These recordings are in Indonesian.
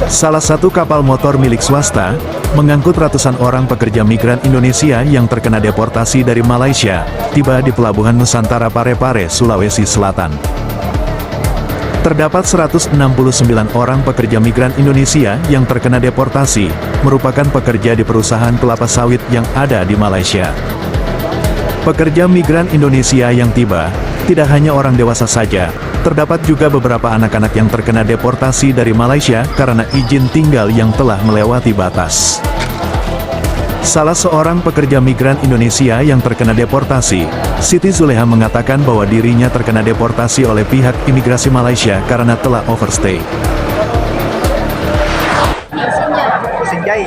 Salah satu kapal motor milik swasta, mengangkut ratusan orang pekerja migran Indonesia yang terkena deportasi dari Malaysia, tiba di Pelabuhan Nusantara Parepare, Sulawesi Selatan. Terdapat 169 orang pekerja migran Indonesia yang terkena deportasi, merupakan pekerja di perusahaan kelapa sawit yang ada di Malaysia. Pekerja migran Indonesia yang tiba, tidak hanya orang dewasa saja, terdapat juga beberapa anak-anak yang terkena deportasi dari Malaysia karena izin tinggal yang telah melewati batas. Salah seorang pekerja migran Indonesia yang terkena deportasi, Siti Zuleha mengatakan bahwa dirinya terkena deportasi oleh pihak imigrasi Malaysia karena telah overstay. Sinjai.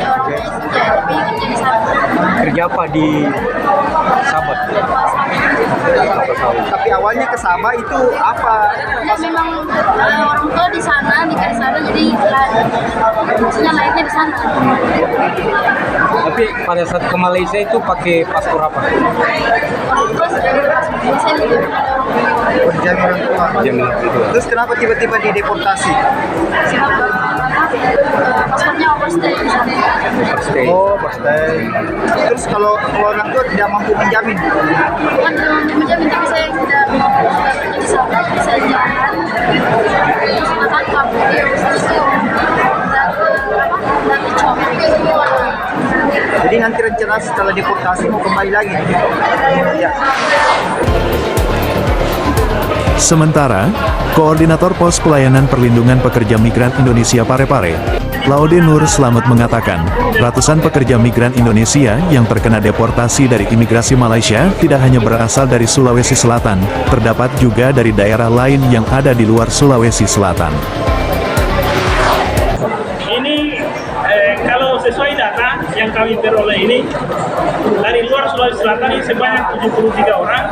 Kerja apa di Sabah? Tapi awalnya ke Sabah itu apa? Ya memang orang tua di sana, nikah di sana, jadi maksudnya lahirnya di sana. Tapi pada saat ke Malaysia itu pakai paspor apa? Orang tua sudah paspor, saya lebih pernah ada orang tua. Jaminan itu. Terus kenapa tiba-tiba dideportasi? Sebab paspornya overstay di sana. Overstay. Oh, overstay. Terus kalau orang tua tidak mampu menjamin? Bukan tidak mampu menjamin, tapi saya tidak mau sudah kerja di sana, bisa jalan. Terus makan kamu, terus itu dan dicopot semua. Jadi nanti rencana setelah deportasi mau kembali lagi? Ya. Sementara, Koordinator Pos Pelayanan Perlindungan Pekerja Migran Indonesia Parepare, Laude Nur Slamet mengatakan, ratusan pekerja migran Indonesia yang terkena deportasi dari imigrasi Malaysia tidak hanya berasal dari Sulawesi Selatan, terdapat juga dari daerah lain yang ada di luar Sulawesi Selatan. Ini kalau sesuai data yang kami peroleh ini, dari luar Sulawesi Selatan ini sebanyak 73 orang,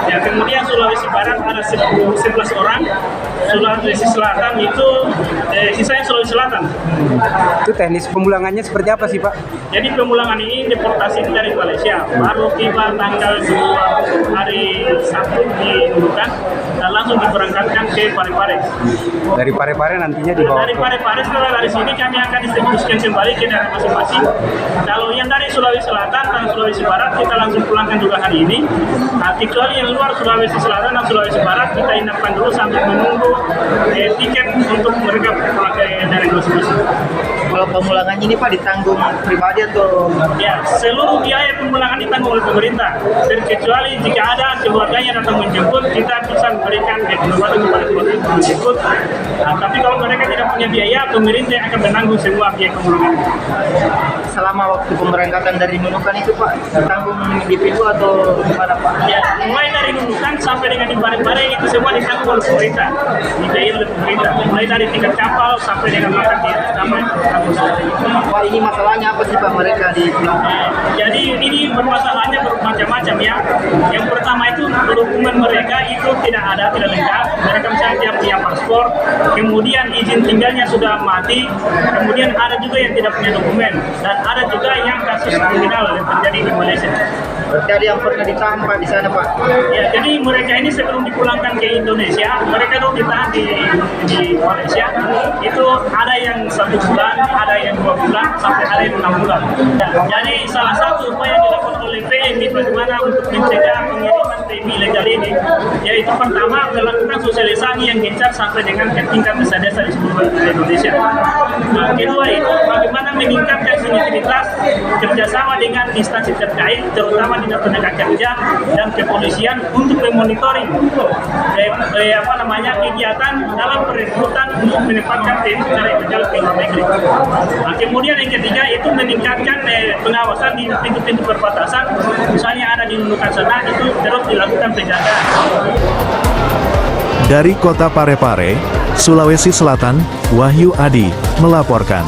ya, kemudian Sulawesi Barat ada 11 orang, Sulawesi Selatan itu sisanya Sulawesi Selatan. Itu teknis pemulangannya seperti apa sih, Pak? Jadi pemulangan ini deportasi dari Malaysia, baru tiba tanggal 2 hari Sabtu di Nunukan dan langsung diberangkatkan ke Parepare. Dari Parepare nantinya dibawa Dari Parepare, setelah dari sini kami akan distribusikan kembali ke daerah masing-masing. Kalau yang dari Sulawesi Selatan dan Sulawesi Barat kita langsung pulangkan juga hari ini. Nah, kecuali yang luar Sulawesi Selatan dan Sulawesi Barat kita inapkan dulu sambil menunggu tiket untuk mereka pulang ke daerah masing-masing. Kalau pemulangannya ini Pak ditanggung pribadi atau? Ya, seluruh biaya pemulangan ditanggung oleh pemerintah. Terkecuali jika ada keluarganya datang menjemput, kita bisa memberikan pengobatan kepada keluarga yang menjemput. Nah, tapi kalau mereka tidak punya biaya, pemerintah akan menanggung semua biaya pemulangan. Selama waktu pemberangkatan dari Nunukan itu Pak, ditanggung di pintu atau gimana Pak? Ya, mulai dari Nunukan sampai dengan di Parepare itu semua ditanggung oleh pemerintah, dibiayai oleh pemerintah. Mulai dari tiket kapal sampai dengan makan di kapal. Pak, ini masalahnya apa sih Pak mereka di Pulau? Jadi ini bermasalahnya bermacam-macam ya. Yang pertama itu dokumen mereka itu tidak ada, tidak lengkap. Mereka misalnya tidak punya paspor, kemudian izin tinggalnya sudah mati, kemudian ada juga yang tidak punya dokumen, dan ada juga yang kasus kriminal yang terjadi di Malaysia. Berarti ada yang pernah ditahan Pak di sana Pak? Ya, jadi mereka ini sebelum dipulangkan ke Indonesia, mereka dulu ditahan di Malaysia. Itu ada yang 1 bulan, ada yang 2 bulan, sampai ada yang 6 bulan. Ya, jadi salah satu upaya yang dilakukan oleh PMI bagaimana untuk mencegah pengiriman PMI ilegal ini, yaitu pertama melakukan sosialisasi yang gencar sampai dengan ke tingkat desa-desa di seluruh Indonesia. Nah, kedua itu bagaimana meningkatkan sinergitas kerjasama dengan instansi terkait, terutama dinas tenaga kerja dan kepolisian untuk memonitoring kegiatan dalam perekrutan untuk menempatkan TNI secara ilegal ke luar negeri. Nah, kemudian yang ketiga itu meningkatkan pengawasan di pintu-pintu perbatasan, misalnya ada di Nunukan sana itu terus dilakukan penjagaan. Dari kota Parepare, Sulawesi Selatan, Wahyu Adi melaporkan.